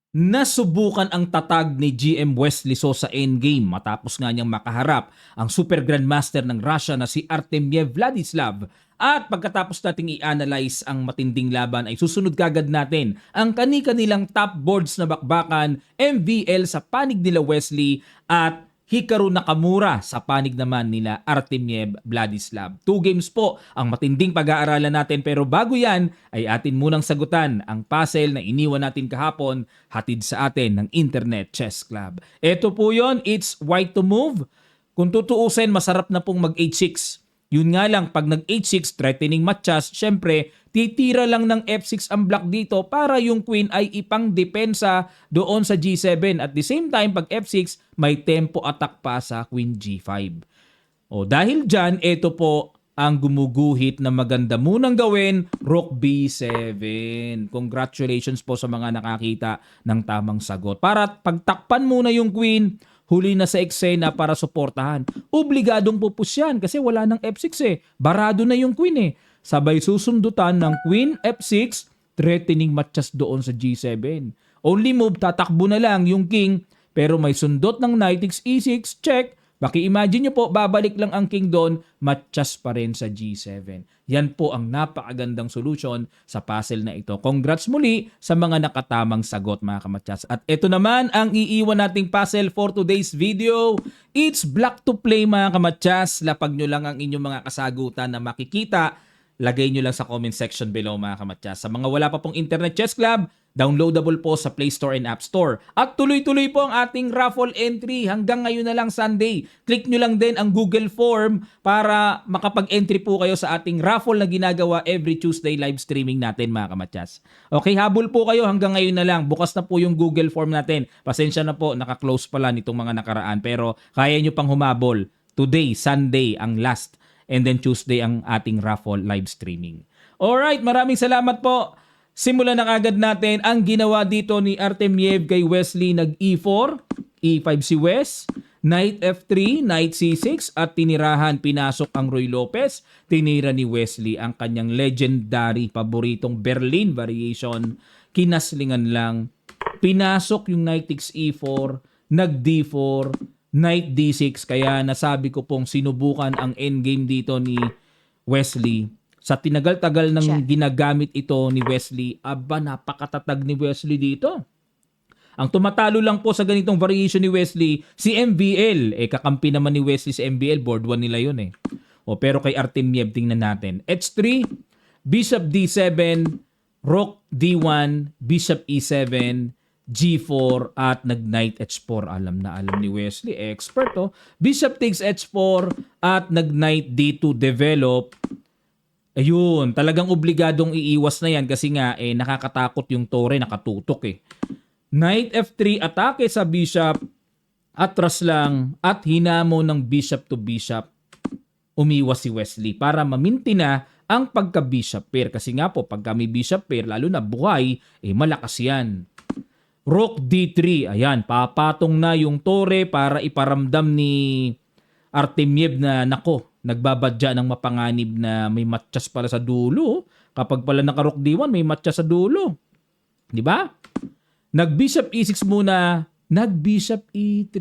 Nasubukan ang tatag ni GM Wesley So sa endgame matapos nga niyang makaharap ang Super Grandmaster ng Russia na si Artemiev Vladislav. At pagkatapos nating i-analyze ang matinding laban ay susunod kagad natin ang kani-kanilang top boards na bakbakan, MVL sa panig nila Wesley at Hikaru Nakamura sa panig naman nila Artemiev Vladislav. 2 games po ang matinding pag-aaralan natin, pero bago yan ay atin munang sagutan ang puzzle na iniwan natin kahapon hatid sa atin ng Internet Chess Club. Ito po yon, it's white to move. Kung tutuusin, masarap na pong mag H6. Yun nga lang, pag nag H6, threatening matchas, syempre, titira lang ng F6 ang block dito para yung queen ay ipang depensa doon sa G7. At the same time, pag F6, may tempo attack pa sa queen G5. O dahil dyan, ito po ang gumuguhit na maganda munang gawin, Rook B7. Congratulations po sa mga nakakita ng tamang sagot. Para pagtakpan muna yung queen, huli na sa eksena para suportahan. Obligadong pupus yan kasi wala ng F6 eh. Barado na yung queen eh. Sabay susundutan ng queen F6, threatening matchas doon sa G7. Only move, tatakbo na lang yung king, pero may sundot ng knight E6, check. Baki-imagine nyo po, babalik lang ang king doon, matchas pa rin sa G7. Yan po ang napakagandang solusyon sa puzzle na ito. Congrats muli sa mga nakatamang sagot, mga kamatchas. At ito naman ang iiwan nating puzzle for today's video. It's black to play, mga kamatchas. Lapag nyo lang ang inyong mga kasagutan na makikita. Lagay nyo lang sa comment section below, mga kamatchas. Sa mga wala pa pong Internet Chess Club, downloadable po sa Play Store and App Store. At tuloy-tuloy po ang ating raffle entry hanggang ngayon na lang Sunday. Click nyo lang din ang Google Form para makapag-entry po kayo sa ating raffle na ginagawa every Tuesday live streaming natin, mga kamatchas. Okay, habol po kayo hanggang ngayon na lang. Bukas na po yung Google Form natin. Pasensya na po, naka-close pala nitong mga nakaraan. Pero kaya nyo pang humabol. Today, Sunday, ang last. And then Tuesday ang ating raffle live streaming. Alright, maraming salamat po. Simulan na agad natin ang ginawa dito ni Artemiev kay Wesley. Nag-E4, E5 si Wes, Knight F3, Knight C6 at tinirahan, pinasok ang Roy Lopez. Tinira ni Wesley ang kanyang legendary paboritong Berlin variation. Kinaslingan lang. Pinasok yung Knight takes E4, nag-D4, Knight D6. Kaya nasabi ko pong sinubukan ang endgame dito ni Wesley. Sa tinagal-tagal ng ginagamit ito ni Wesley, aba, napakatatag ni Wesley dito. Ang tumatalo lang po sa ganitong variation ni Wesley, si MVL. Kakampi naman ni Wesley si MVL, board 1 nila yun eh. Pero kay Artemiev, tingnan natin. H3, Bishop D7, Rook D1, Bishop E7, G4 at nag-Knight H4. Alam na alam ni Wesley, expert oh. Bishop takes H4 at nag-Knight D2 develop. Ayun, talagang obligadong iiwas na yan kasi nga nakakatakot yung tore, nakatutok eh. Knight F3, atake sa bishop, atras lang at hinamo ng bishop to bishop. Umiwas si Wesley para maminti na ang pagka-bishop pair. Kasi nga po, pagka may bishop pair, lalo na buhay, malakas yan. Rook D3, ayan, papatong na yung tore para iparamdam ni Artemiev na nako, nagbabadya ng mapanganib na may matchas pala sa dulo. Kapag pala naka-Rook D1, may matchas sa dulo. Di ba? Nag-Bishop E6 muna, nag-Bishop E3,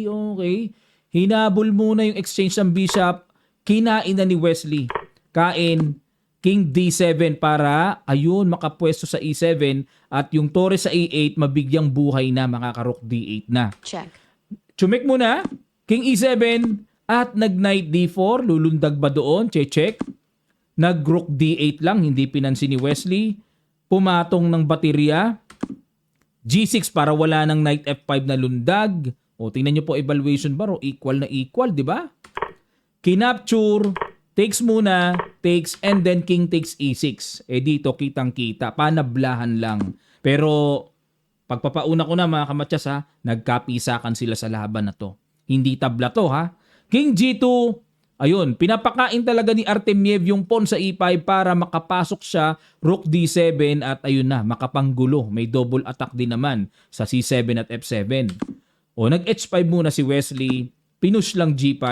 okay. Hinabol muna yung exchange ng bishop, kinain na ni Wesley. Kain, King D7 para, ayun, makapwesto sa E7 at yung tore sa E8 mabigyang buhay na, makaka-Rook D8 na. Check. Chumik muna, King E7 at nag-Knight D4, lulundag ba doon? Check. Nag-Rook D8 lang, hindi pinansin ni Wesley. Pumatong ng baterya. G6 para wala ng Knight F5 na lundag. O tingnan nyo po evaluation bar, equal na equal, di ba? Kinapture, takes muna, takes, and then King takes E6. Dito kitang-kita, panablahan lang. Pero pagpapauna ko na mga kamatsyas ha, nagkapisakan sila sa laban na to. Hindi tabla to ha. King G2, ayun, pinapakain talaga ni Artemiev yung pawn sa E5 para makapasok siya, Rook D7 at ayun na, makapanggulo. May double attack din naman sa C7 at F7. Nag-H5 muna si Wesley, pinush lang G5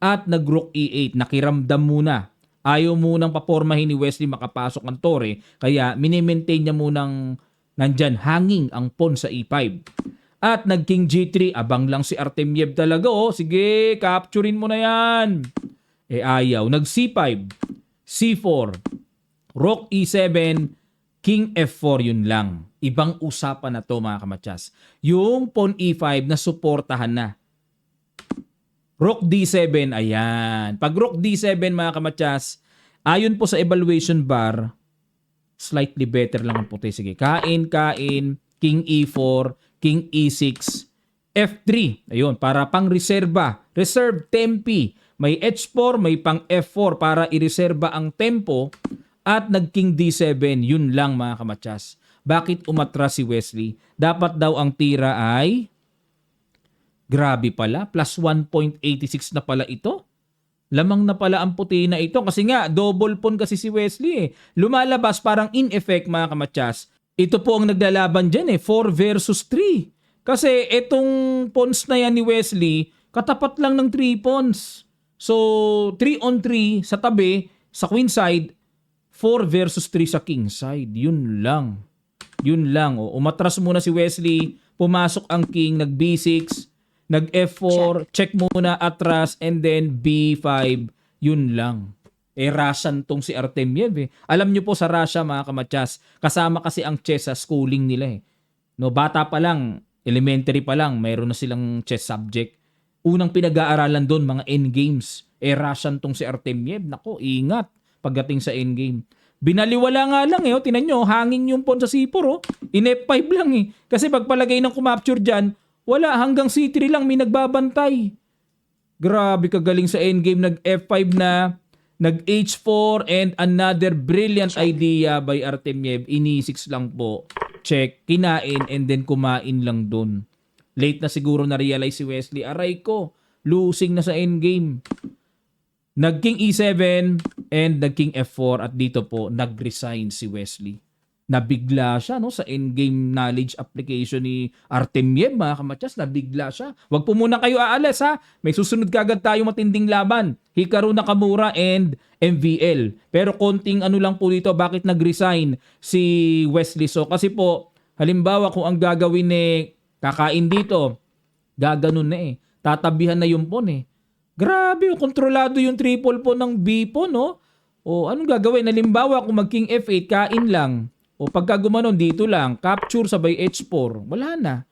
at nag-Rook E8, nakiramdam muna. Ayaw munang papormahin ni Wesley makapasok ang tore, kaya minimaintain niya munang nandyan hanging ang pawn sa E5. At nag-king G3, abang lang si Artemiev talaga. Sige, capturein mo na yan. Ayaw. Nag-C5, C4, Rook E7, King F4, yun lang. Ibang usapan na to mga kamatsas. Yung pawn E5 na suportahan na. Rook D7, ayan. Pag Rook D7 mga kamatsas, ayon po sa evaluation bar, slightly better lang ang puti. Sige, kain, King E4, King E6, F3. Ayun, para pang reserba. Reserve tempi. May H4, may pang F4 para ireserba ang tempo. At nag-King D7, yun lang mga kamatsas. Bakit umatras si Wesley? Dapat daw ang tira ay, grabe pala, plus 1.86 na pala ito. Lamang na pala ang puti na ito kasi nga double pawn kasi si Wesley. Lumalabas parang in effect mga kamatsas. Ito po ang naglalaban dyan 4 versus 3. Kasi itong pawns na yan ni Wesley, katapat lang ng 3 pawns. So 3 on 3 sa tabi, sa queen side, 4 versus 3 sa king side. Yun lang. Yun lang. Umatras muna si Wesley, pumasok ang king, nag B6, nag F4, check muna atras, and then B5. Yun lang. Russian tong si Artemiev. Alam nyo po sa Russia mga kamatsas, kasama kasi ang chess sa schooling nila. No, bata pa lang, elementary pa lang, mayroon na silang chess subject. Unang pinag-aaralan doon, mga endgames. Russian tong si Artemiev. Nako, ingat pagdating sa endgame. Binaliwala nga lang tinan nyo, hanging yung pawn sa C4 in F5 lang Kasi pagpalagay ng kumapture dyan, wala, hanggang C3 lang may nagbabantay. Grabe kagaling sa endgame, nag F5 na, nag H4, and another brilliant idea by Artemiev. Ini-6 lang po. Check, kinain, and then kumain lang dun. Late na siguro na-realize si Wesley, aray ko, losing na sa endgame. Nag-King E7 and nag-King F4 at dito po nag-resign si Wesley. Nabigla siya sa endgame knowledge application ni Artemiev mga kamatsas. Nabigla siya. Wag po muna kayo aalis May susunod kagad tayo matinding laban. Hikaru Nakamura and MVL. Pero konting lang po dito bakit nag-resign si Wesley. So kasi po halimbawa kung ang gagawin kakain dito, gaganon na Tatabihan na yung pawn Grabe, kontrolado yung triple pawn ng B pawn anong gagawin? Halimbawa kung mag-King F8, kain lang. Pagka gumanon dito lang, capture sabay H4, wala na.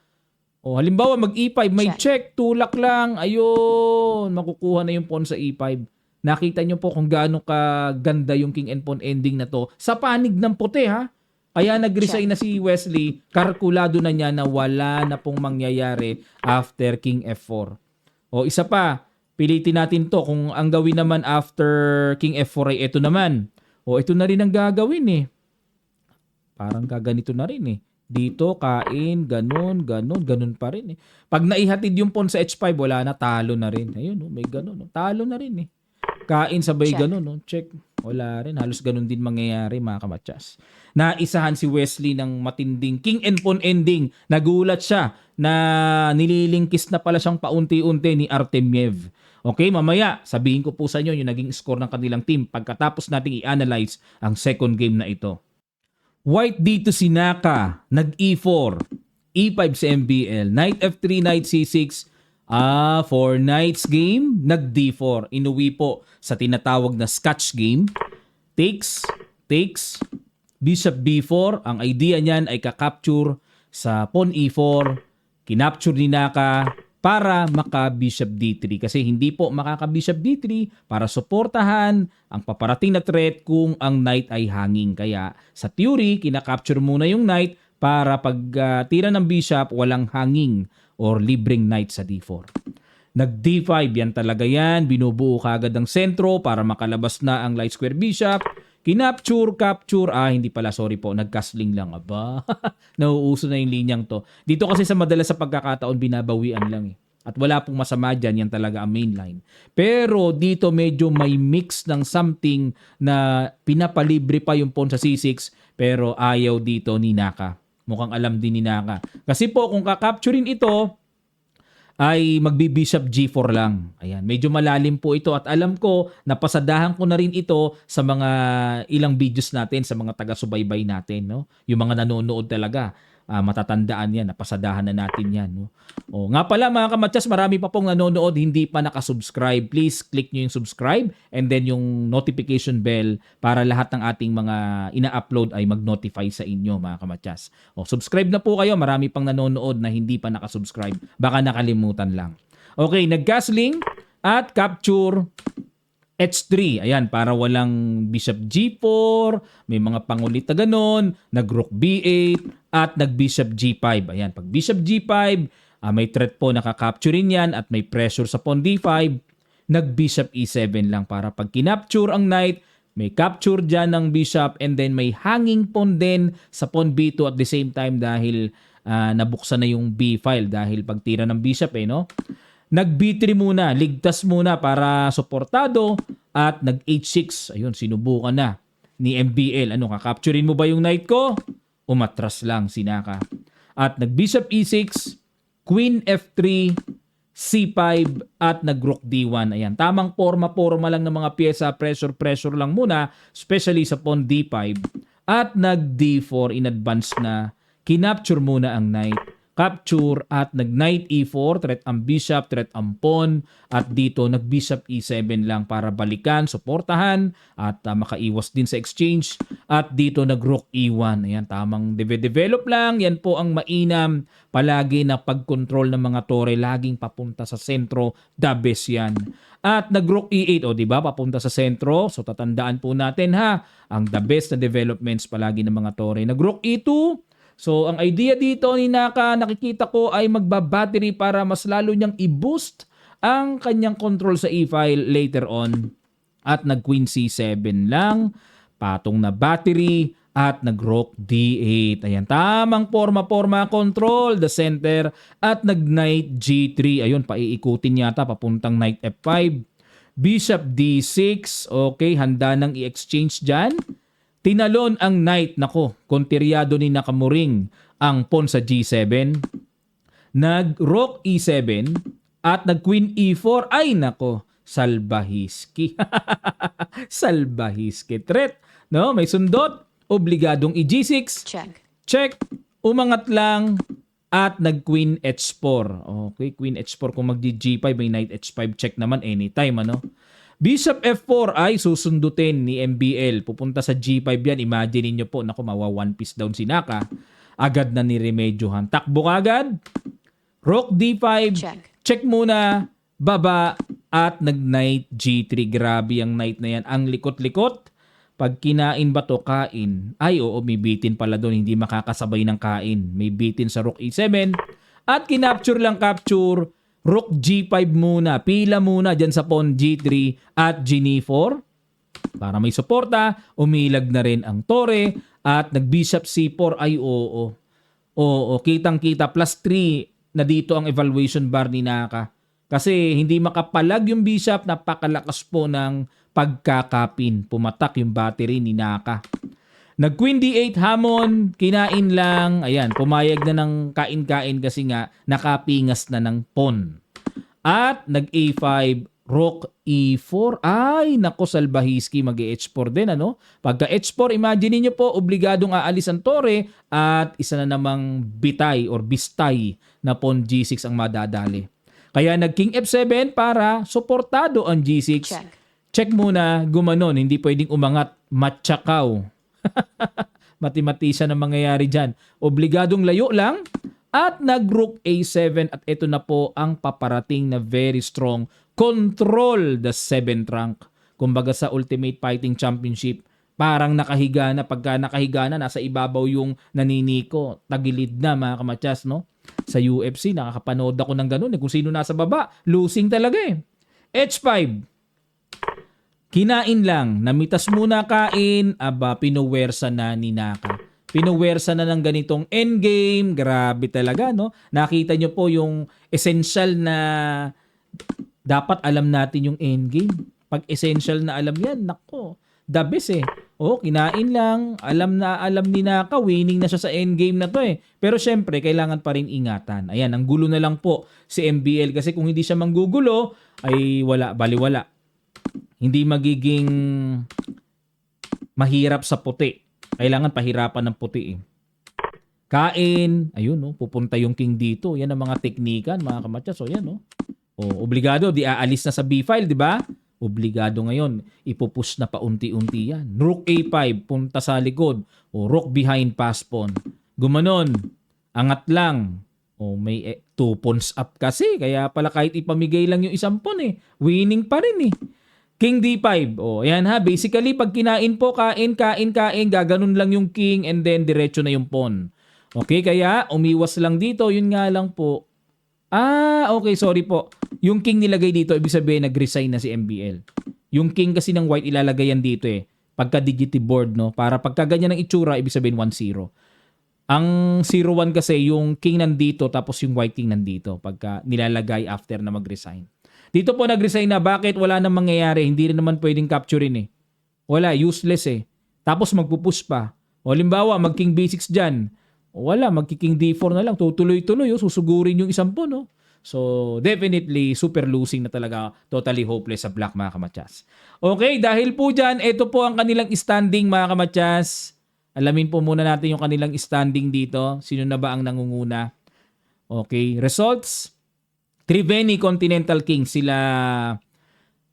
Halimbawa mag E5, may check, tulak lang, ayun, makukuha na yung pawn sa E5. Nakita nyo po kung gaano kaganda yung king and pawn ending na to. Sa panig ng puti Kaya nag-resign na si Wesley, kalkulado na niya na wala na pong mangyayari after King F4. Isa pa, pilitin natin to kung ang gawin naman after King F4 ay ito naman. Ito na rin ang gagawin Parang gaganito na rin Dito, kain, ganun pa rin Pag naihatid yung pawn sa H5, wala na, talo na rin. Ayun, may ganun. Talo na rin Kain sabay ganun. Check. Wala rin. Halos ganun din mangyayari mga kamatsas. Naisahan si Wesley ng matinding king and pawn ending. Nagulat siya na nililingkis na pala siyang paunti-unti ni Artemiev. Okay, mamaya sabihin ko po sa inyo yung naging score ng kanilang team pagkatapos nating i-analyze ang second game na ito. White dito si Naka, nag-E4, E5 sa MBL, Knight F3, Knight C6, for Knights game, nag-D4. Inuwi po sa tinatawag na Scotch game. Takes, Bishop B4. Ang idea niyan ay kakapture sa pawn E4. Kinapture ni Naka para maka-Bishop D3. Kasi hindi po makaka-Bishop D3 para suportahan ang paparating na threat kung ang Knight ay hanging. Kaya sa theory, kinakapture muna yung Knight para pag tira ng Bishop, walang hanging or libreng Knight sa D4. Nag-D5, yan talaga yan. Binubuo kagad ang sentro para makalabas na ang light square Bishop. Kinapture, capture. Hindi pala. Sorry po. Nag-castling lang. Aba, nauuso na yung linyang to. Dito kasi sa madalas sa pagkakataon, binabawian lang At wala pong masama dyan. Yan talaga ang main line. Pero dito medyo may mix ng something na pinapalibre pa yung pawn sa C6. Pero ayaw dito ni Naka. Mukhang alam din ni Naka. Kasi po kung kakapturein ito, ay magbi-bishop G4 lang. Ayan, medyo malalim po ito at alam ko napasadahan ko na rin ito sa mga ilang videos natin sa mga taga-subaybay natin, no? Yung mga nanonood talaga, matatandaan 'yan, napasadahan na natin 'yan, no? O nga pala mga kamatyas, marami pa pong nanonood hindi pa naka-subscribe. Please click niyo yung subscribe and then yung notification bell para lahat ng ating mga ina-upload ay mag-notify sa inyo mga kamatyas. O subscribe na po kayo, marami pang nanonood na hindi pa naka-subscribe. Baka nakalimutan lang. Okay, nag-castling at capture H3. Ayan, para walang bishop G4, may mga pangulit na ganon, nag-rook B8 at nag-bishop G5. Ayan, pag bishop G5, may threat po nakakapturein yan at may pressure sa pawn D5, nag-bishop E7 lang para pag kinapture ang knight, may capture dyan ng bishop and then may hanging pawn din sa pawn B2 at the same time dahil nabuksan na yung B file dahil pagtira ng bishop no? Nag-B3 muna, ligtas muna para suportado at nag-H6. Ayun, sinubukan na ni MBL. Ano, kakapturein mo ba yung knight ko? Umatras lang si Naka. At nag-bishop E6, Queen F3, C5 at nag-rook D1. Ayan, tamang forma lang ng mga pyesa, pressure lang muna, especially sa pawn D5. At nag-D4 in advance na kinapture muna ang knight. Capture at nag-knight E4, threat ang bishop, threat ang pawn, at dito nag-bishop E7 lang para balikan, suportahan, at makaiwas din sa exchange. At dito nag-rook E1. Ayan, tamang develop lang. Yan po ang mainam palagi na pag-control ng mga tore, laging papunta sa sentro, the best yan. At nag-rook E8, o diba, papunta sa sentro. So tatandaan po natin ha, ang the best na developments palagi ng mga tore. Nag-rook E2, so, ang idea dito ni Naka, nakikita ko ay magbabattery para mas lalo niyang i-boost ang kanyang control sa e-file later on. At nag-queen C7 lang, patong na battery, at nag-rook D8. Ayan, tamang forma control, the center, at nag-knight G3. Ayun, paiikutin yata, papuntang knight F5. Bishop D6, okay, handa nang i-exchange dyan. Tinalon ang knight, nako, kontiryado ni Nakamuring ang pawn sa G7. Nag-rook E7 at nag-queen E4. Ay nako, salbahiski. Salbahiski. Threat, no? May sundot, obligadong i-G6. Check. Umangat lang at nag-queen H4. Okay, queen H4 kung mag-G5, may knight H5 check naman anytime, ano? Bishop F4 ay susundutin ni MBL. Pupunta sa G5 yan. Imagine niyo po, naku, mawa one piece down si Naka. Agad na niremedyohan. Takbo agad. Rook D5. Check muna. Baba. At nag-knight G3. Grabe ang knight na yan. Ang likot-likot. Pag kinain ba to, kain. Ay, oo, may bitin pala doon. Hindi makakasabay ng kain. May bitin sa Rook E7. At kinapture lang capture. Rook G5 muna, pila muna dyan sa pawn G3 at G4 para may suporta, umilag na rin ang tore at nag-bishop C4 ay oo. Oo, kitang-kita plus 3 na dito ang evaluation bar ni Naka. Kasi hindi makapalag yung bishop, napakalakas po ng pagkakapin. Pumatak yung battery ni Naka. Nag-queen D8 hamon, kinain lang. Ayan, pumayag na ng kain-kain kasi nga nakapingas na ng pawn. At nag-A5, rook E4. Ay, nako, salbahiski, mag-H4 din, ano? Pagka H4, imagine niyo po, obligadong aalis ang tore at isa na namang bitay or bistay na pawn G6 ang madadali. Kaya nag-king F7 para suportado ang G6. Check muna, gumanon, hindi pwedeng umangat, matsakaw. Mathematician ang mangyayari dyan. Obligadong layo lang at nag-rook A7 at ito na po ang paparating na very strong control the 7th rank. Kumbaga sa Ultimate Fighting Championship, parang nakahiga na. Pagka nakahiga na, nasa ibabaw yung naniniko. Tagilid na mga kamatyas, no? Sa UFC, nakakapanood ako ng ganun. Kung sino nasa baba, losing talaga eh. H5. Kinain lang, namitas muna kain, aba, pinuwersa na ni Naka. Pinuwersa na ng ganitong endgame, grabe talaga, no? Nakita nyo po yung essential na dapat alam natin yung endgame. Pag essential na alam yan, nako, the best eh. Oh, kinain lang. Alam na alam ni Naka, winning na siya sa endgame na to eh. Pero syempre, kailangan pa rin ingatan. Ayan, ang gulo na lang po si MBL kasi kung hindi siya manggugulo, ay wala, baliwala. Hindi magiging mahirap sa puti. Kailangan pahirapan ng puti eh. Kain, ayun no, pupunta yung king dito. Yan ang mga teknikan, mga kamatya. So yan no. O, obligado, di aalis na sa B-file, di ba? Obligado ngayon, ipupush na paunti-unti yan. Rook A5, punta sa likod. O rook behind pass pawn. Gumanon, angat lang. O may 2 pawns up kasi. Kaya pala kahit ipamigay lang yung isang pawn eh. Winning pa rin eh. King D5. O, ayan ha. Basically, pag kinain po, kain, gaganon lang yung king and then diretso na yung pawn. Okay, kaya umiwas lang dito. Yun nga lang po. Okay, sorry po. Yung king nilagay dito, ibig sabihin nag-resign na si MBL. Yung king kasi ng white ilalagay yan dito eh. Pagka digitive board, no? Para pagka ganyan ng itsura, ibig sabihin 1-0. Ang 0-1 kasi yung king nandito tapos yung white king nandito pagka nilalagay after na mag-resign. Dito po nag-resign na. Bakit? Wala nang mangyayari. Hindi rin naman pwedeng capturein eh. Wala, useless eh. Tapos magpupush pa. O limbawa, mag-king B6 dyan. Wala, magki-king D4 na lang. Tutuloy-tuloy, susugurin yung isang pawn. No? So, definitely, super losing na talaga. Totally hopeless sa black, mga kamatyas. Okay, dahil po dyan, ito po ang kanilang standing, mga kamatyas. Alamin po muna natin yung kanilang standing dito. Sino na ba ang nangunguna? Okay, results. Triveni Continental King, sila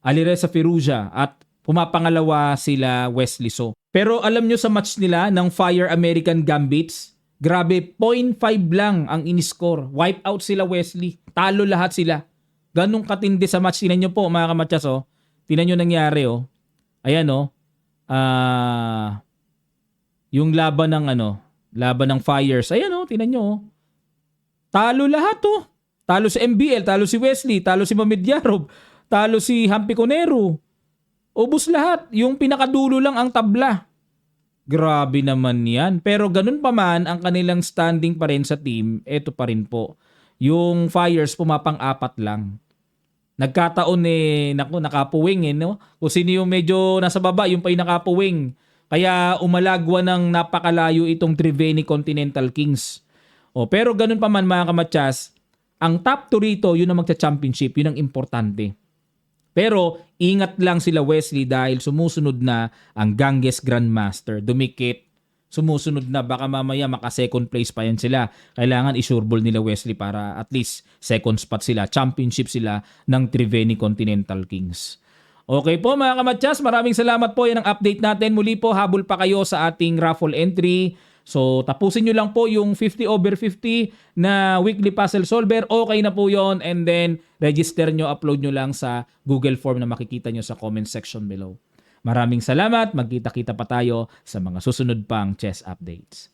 Alireza Firouzja at pumapangalawa sila Wesley So. Pero alam nyo sa match nila ng Fire American Gambits, grabe, 0.5 lang ang in-score. Wipe out sila Wesley. Talo lahat sila. Ganong katindi sa match. Tinan nyo po mga kamatyas. Oh. Tinan nyo nangyari. Oh. Ayan oh. Yung laban ng Fires. Ayan oh. Tinan nyo oh. Talo lahat oh. Talo si MBL. Talo si Wesley. Talo si Mamedyarov. Talo si Hampi Conero. Ubus lahat. Yung pinakadulo lang ang tabla. Grabe naman yan. Pero ganun pa man, ang kanilang standing pa rin sa team, eto pa rin po. Yung Fires pumapang-apat lang. Nagkataon nakapuwing no? Kung sino yung medyo nasa baba, yung pa yung nakapuwing. Kaya umalagwa ng napakalayo itong Triveni Continental Kings. Pero ganun pa man mga kamatyas, ang top 2 rito, yun ang magcha-championship, yun ang importante. Pero ingat lang sila Wesley dahil sumusunod na ang Ganges Grandmaster. Dumikit, sumusunod na, baka mamaya maka-second place pa yan sila. Kailangan i-sureball nila Wesley para at least second spot sila, championship sila ng Triveni Continental Kings. Okay po mga kamatyas, maraming salamat po. Yan ang update natin. Muli po, habol pa kayo sa ating raffle entry. So, tapusin nyo lang po yung 50 over 50 na weekly puzzle solver. Okay na po yon. And then, register nyo, upload nyo lang sa Google form na makikita nyo sa comment section below. Maraming salamat. Magkita-kita pa tayo sa mga susunod pang chess updates.